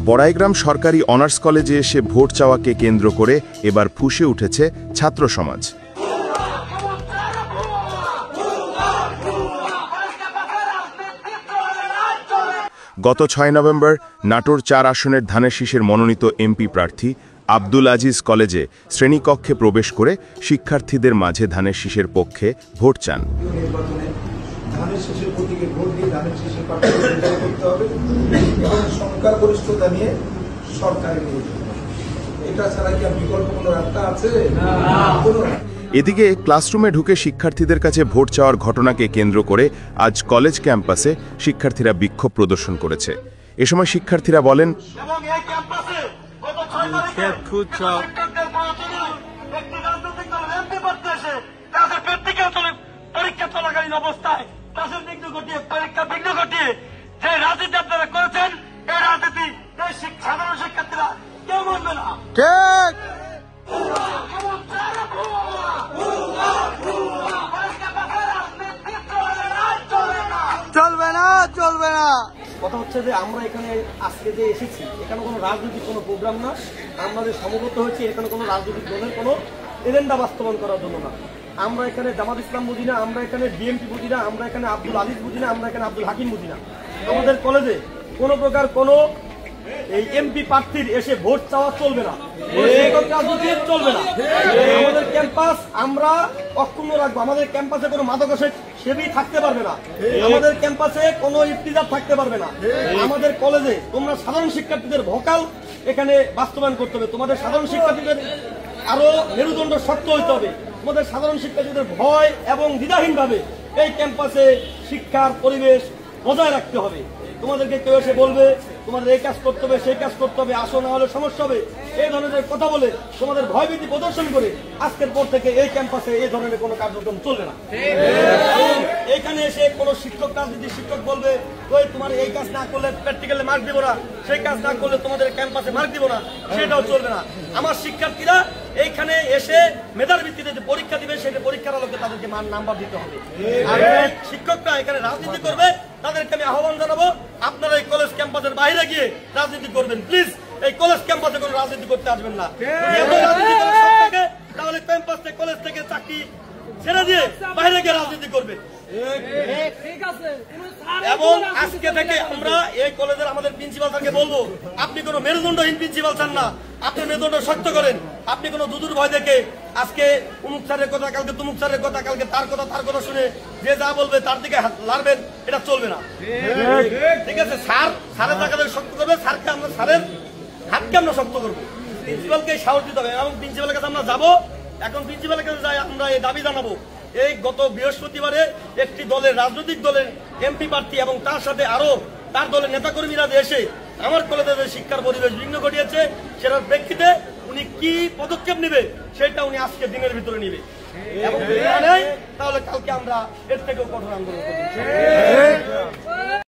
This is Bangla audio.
বড়াইগ্রাম সরকারি অনার্স কলেজে এসে ভোট চাওয়াকে কেন্দ্র করে এবার ফুঁসে উঠেছে ছাত্র সমাজ। গত ৬ নভেম্বর নাটোর ৪ আসনের ধানের শীষের মনোনীত এমপি প্রার্থী আব্দুল আজিজ কলেজে শ্রেণীকক্ষে প্রবেশ করে শিক্ষার্থীদের মাঝে ধানের শীষের পক্ষে ভোট চান। এদিকে ক্লাসরুমে ঢুকে শিক্ষার্থীদের কাছে ভোট চাওয়ার ঘটনাকে কেন্দ্র করে আজ কলেজ ক্যাম্পাসে শিক্ষার্থীরা বিক্ষোভ প্রদর্শন করেছে। এ সময় শিক্ষার্থীরা বলেন, পরীক্ষা চলাকালীন অবস্থায় ক্লাসের বিঘ্ন ঘটিয়ে পরীক্ষা বিঘ্ন ঘটিয়ে যে রাজনীতি আপনারা করেছেন, এই রাজনীতি সাধারণ শিক্ষার্থীরা কেউ মানবে না। ঠিক চলবে না, চলবে না। কথা হচ্ছে যে আমরা এখানে আজকে যে এসেছি, এখানে কোনো রাজনৈতিক কোনো প্রোগ্রাম না, আমাদের সমবেত হয়েছে এখানে কোনো রাজনৈতিক দলের কোনো এজেন্ডা বাস্তবায়ন করার জন্য না। আমরা এখানে জামাত ইসলাম বুঝি না, আমরা এখানে বিএনপি বুঝি না, আমরা এখানে আব্দুল আজিজ বুঝি না, আমরা এখানে আব্দুল হাকিম বুঝি না। আমাদের কলেজে কোনো প্রকার কোনো এই এমপি প্রার্থীর এসে ভোট চাওয়া চলবে না, চলবে না। আমাদের ক্যাম্পাস আমরা অক্ষুণ্ণ রাখবো। আমাদের ক্যাম্পাসে কোনো মাদকাসক্তি থাকতে পারবে না, আমাদের ক্যাম্পাসে কোনো ইফতিজার থাকতে পারবে না। আমাদের কলেজে তোমরা সাধারণ শিক্ষার্থীদের ভোকাল এখানে বাস্তবায়ন করতে হবে। তোমাদের সাধারণ শিক্ষার্থীদের আরো মেরুদণ্ড শক্ত হইতে হবে। তোমাদের সাধারণ শিক্ষার্থীদের ভয় এবং দ্বিধাহীন ভাবে এই ক্যাম্পাসে শিক্ষার পরিবেশ বজায় রাখতে হবে। তোমাদেরকে কেউ এসে বলবে তোমাদের এই কাজ করতে হবে, সেই কাজ করতে হবে, আসো না হলে সমস্যা হবে, এই ধরনের কথা বলে তোমাদের ভয়ভীতি প্রদর্শন করে আজকের পর থেকে এই ক্যাম্পাসে এই ধরনের কোনো কার্যক্রম চলবে না। এখানে এসে কোনো শিক্ষক রাজনীতি শিক্ষক বলবে ওই তোমার এই কাজ না করলে প্র্যাকটিক্যালে মার্ক দিব না, সেই কাজ না করলে তোমাদের ক্যাম্পাসে মার্ক দিব না, সেটাও চলবে না। আমার শিক্ষার্থীরা এইখানে এসে মেধার ভিত্তিতে যে পরীক্ষা দিবে সেটা পরীক্ষার আলোকে তাদেরকে নাম্বার দিতে হবে। আর শিক্ষকরা এখানে রাজনীতি করবে তাদেরকে আমি আহ্বান জানাবো, আপনারা এই কলেজ ক্যাম্পাসের বাইরে গিয়ে রাজনীতি করবেন। প্লিজ এই কলেজ ক্যাম্পাসে কোনো রাজনীতি করতে আসবেন না। তাহলে ক্যাম্পাস থেকে কলেজ থেকে চাকরি ছেড়ে দিয়ে বাইরে গিয়ে রাজনীতি করবেন। এবং আজকে থেকে আমরা এই কলেজের আমাদের প্রিন্সিপাল স্যারকে বলবো, আপনি কোনো মেরুদণ্ডহীন প্রিন্সিপাল স্যার না, আপনি মেরুদণ্ড শক্ত করেন। আপনি কোনো দুদুর ভয় দেখে আজকে অমুক স্যারের কথা, কালকে তুমুক স্যারের কথা, কালকে তার কথা শুনে যে যা বলবে তার দিকে লাড়বেন, এটা চলবে না। ঠিক আছে, স্যারের জায়গাতে শক্ত করবে, স্যারকে আমরা স্যারের হাতকে আমরা শক্ত করবো, প্রিন্সিপালকে সাহস দিতে হবে। এবং প্রিন্সিপালের কাছে আমরা যাবো, এখন প্রিন্সিপালের কাছে যাই আমরা এই দাবি জানাবো। এই গত বৃহস্পতিবারে একটি দলের রাজনৈতিক দলের এমপি প্রার্থী এবং তার সাথে আরো তার দলের নেতাকর্মীরা এসে আমার কলেজে শিক্ষার পরিবেশ বিঘ্ন ঘটিয়েছে, সেটার প্রেক্ষিতে উনি কি পদক্ষেপ নেবে সেটা উনি আজকে দিনের ভিতরে নিবে। এবং তাহলে কালকে আমরা এর থেকেও কঠোর আন্দোলন করব।